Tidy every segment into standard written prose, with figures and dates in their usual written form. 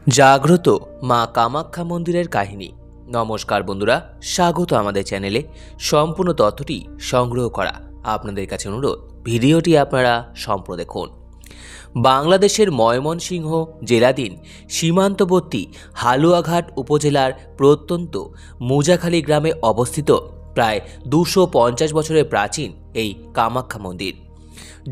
জাগ্রত মা কামাখ্যা মন্দিরের কাহিনী। নমস্কার বন্ধুরা, স্বাগত আমাদের চ্যানেলে। সম্পূর্ণ তথ্যটি সংগ্রহ করা আপনাদের কাছে অনুরোধ, ভিডিওটি আপনারা সম্পূর্ণ দেখুন। বাংলাদেশের ময়মনসিংহ জেলাধীন সীমান্তবর্তী হালুয়াঘাট উপজেলার প্রত্যন্ত মুজাখালী গ্রামে অবস্থিত প্রায় 250 বছরের প্রাচীন এই কামাখ্যা মন্দির।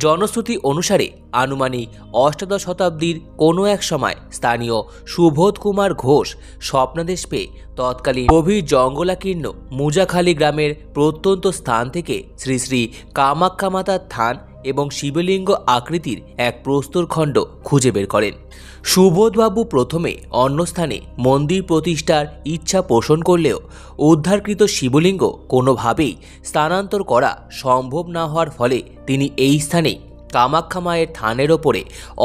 জনশ্রুতি অনুসারে আনুমানিক অষ্টাদশ শতাব্দীর কোনো এক সময় স্থানীয় সুবোধ কুমার ঘোষ স্বপ্নাদেশ পেয়ে তৎকালীন গভীর জঙ্গলাকীর্ণ মুজাখালী গ্রামের প্রত্যন্ত স্থান থেকে শ্রী শ্রী কামাখ্যা মাতার থান এবং শিবলিঙ্গ আকৃতির এক প্রস্তরখণ্ড খুঁজে বের করেন। সুবোধবাবু প্রথমে অন্য স্থানে মন্দির প্রতিষ্ঠার ইচ্ছা পোষণ করলেও উদ্ধারকৃত শিবলিঙ্গ কোনোভাবেই স্থানান্তর করা সম্ভব না হওয়ার ফলে তিনি এই স্থানেই কামাখ্যা মায়ের থানের ওপরে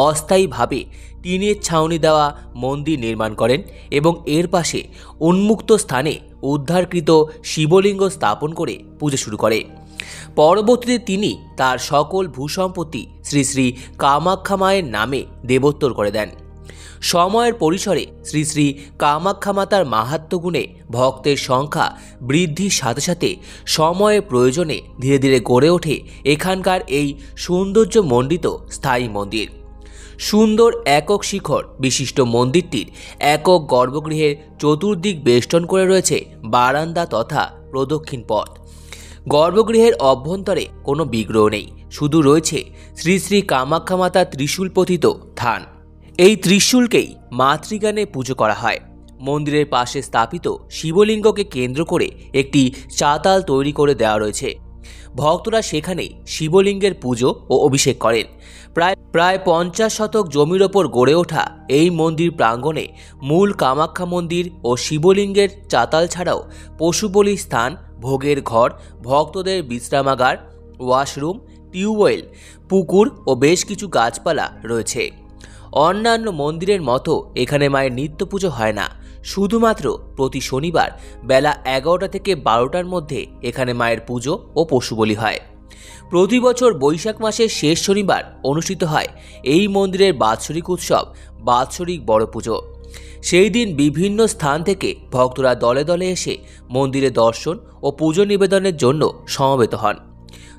অস্থায়ীভাবে টিনের ছাউনি দেওয়া মন্দির নির্মাণ করেন এবং এর পাশে উন্মুক্ত স্থানে উদ্ধারকৃত শিবলিঙ্গ স্থাপন করে পুজো শুরু করে। পরবর্তীতে তিনি তার সকল ভূসম্পত্তি শ্রী শ্রী কামাখ্যা মায়ের নামে দেবোত্তর করে দেন। সময়ের পরিসরে শ্রী শ্রী কামাখ্যা মাতার মাহাত্ম্য গুণে ভক্তের সংখ্যা বৃদ্ধির সাথে সাথে সময়ের প্রয়োজনে ধীরে ধীরে গড়ে ওঠে এখানকার এই সৌন্দর্যমণ্ডিত স্থায়ী মন্দির। সুন্দর একক শিখর বিশিষ্ট মন্দিরটির একক গর্ভগৃহের চতুর্দিক বেষ্টন করে রয়েছে বারান্দা তথা প্রদক্ষিণ পথ। গর্ভগৃহের অভ্যন্তরে কোনো বিগ্রহ নেই, শুধু রয়েছে শ্রী শ্রী কামাখ্যা মাতার ত্রিশূল পতিত থান। এই ত্রিশূলকেই মাতৃগানে পুজো করা হয়। মন্দিরের পাশে স্থাপিত শিবলিঙ্গকে কেন্দ্র করে একটি চাতাল তৈরি করে দেওয়া রয়েছে। ভক্তরা সেখানে শিবলিঙ্গের পুজো ও অভিষেক করেন। প্রায় 50 শতক জমির ওপর গড়ে ওঠা এই মন্দির প্রাঙ্গণে মূল কামাখ্যা মন্দির ও শিবলিঙ্গের চাতাল ছাড়াও পশুবলি স্থান, ভোগের ঘর, ভক্তদের বিশ্রামাগার, ওয়াশরুম, টিউবওয়েল, পুকুর ও বেশ কিছু গাছপালা রয়েছে। অন্যান্য মন্দিরের মতো এখানে মায়ের নিত্য পুজো হয় না। শুধুমাত্র প্রতি শনিবার বেলা 11টা থেকে 12টার মধ্যে এখানে মায়ের পুজো ও পশু বলি হয়। প্রতি বছর বৈশাখ মাসের শেষ শনিবার অনুষ্ঠিত হয় এই মন্দিরের বাৎসরিক উৎসব, বাৎসরিক বড় পুজো। সেই দিন বিভিন্ন স্থান থেকে ভক্তরা দলে দলে এসে মন্দিরে দর্শন ও পুজো নিবেদনের জন্য সমবেত হন।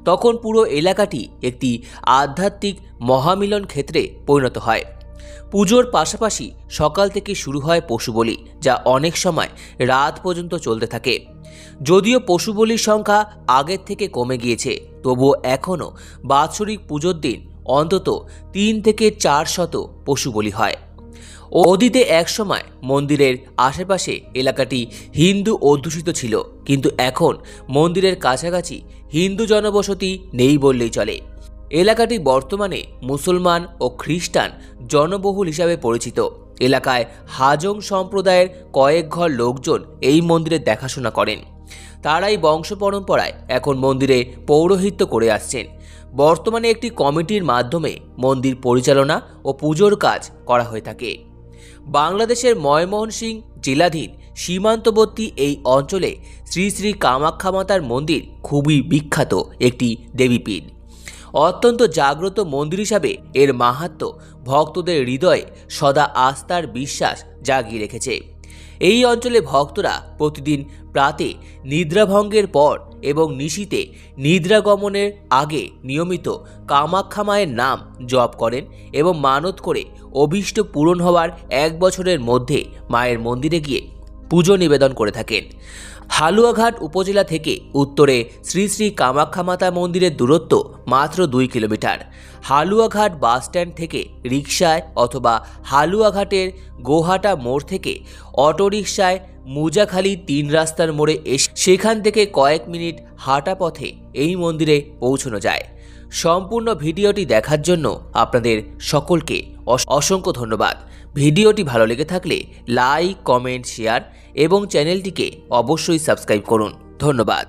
তখন পুরো এলাকাটি একটি আধ্যাত্মিক মহামিলন ক্ষেত্রে পরিণত হয়। পুজোর পাশাপাশি সকাল থেকে শুরু হয় পশু বলি, যা অনেক সময় রাত পর্যন্ত চলতে থাকে। যদিও পশু বলির সংখ্যা আগের থেকে কমে গিয়েছে, তবুও এখনও বাৎসরিক পুজোর দিন অন্তত 3 থেকে 4 শত পশু বলি হয়। অতীতে একসময় মন্দিরের আশেপাশে এলাকাটি হিন্দু অধ্যুষিত ছিল, কিন্তু এখন মন্দিরের কাছাকাছি হিন্দু জনবসতি নেই বললেই চলে। এলাকাটি বর্তমানে মুসলমান ও খ্রিস্টান জনবহুল হিসাবে পরিচিত। এলাকায় হাজং সম্প্রদায়ের কয়েক ঘর লোকজন এই মন্দিরের দেখাশোনা করেন। তারাই বংশ পরম্পরায় এখন মন্দিরে পৌরোহিত্য করে আসছেন। বর্তমানে একটি কমিটির মাধ্যমে মন্দির পরিচালনা ও পুজোর কাজ করা হয়ে থাকে। বাংলাদেশের ময়মনসিংহ জেলাধীন সীমান্তবর্তী এই অঞ্চলে শ্রী শ্রী কামাখ্যা মাতার মন্দির খুবই বিখ্যাত একটি দেবীপীঠ। অত্যন্ত জাগ্রত মন্দির হিসাবে এর মাহাত্ম্য ভক্তদের হৃদয়ে সদা আস্থার বিশ্বাস জাগিয়ে রেখেছে। এই অঞ্চলে ভক্তরা প্রতিদিন প্রাতে নিদ্রাভঙ্গের পর এবং নিশীতে নিদ্রাগমনের আগে নিয়মিত কামাখ্যা মায়ের নাম জপ করেন এবং মানত করে অভীষ্ট পূরণ হওয়ার 1 বছরের মধ্যে মায়ের মন্দিরে গিয়ে পুজো নিবেদন করে থাকেন। হালুয়াঘাট উপজেলা থেকে উত্তরে শ্রী শ্রী কামাখ্যা মাতা মন্দিরের দূরত্ব মাত্র 2 কিলোমিটার। হালুয়াঘাট বাসস্ট্যান্ড থেকে রিকশায় অথবা হালুয়াঘাটের গোহাটা মোড় থেকে অটোরিকশায় মুজাখালী 3 রাস্তার মোড়ে এসে সেখান থেকে কয়েক মিনিট হাঁটা পথে এই মন্দিরে পৌঁছানো যায়। সম্পূর্ণ ভিডিওটি দেখার জন্য আপনাদের সকলকে অসংখ্য ধন্যবাদ। ভিডিওটি ভালো লেগে থাকলে লাইক, কমেন্ট, শেয়ার এবং চ্যানেলটিকে অবশ্যই সাবস্ক্রাইব করুন। ধন্যবাদ।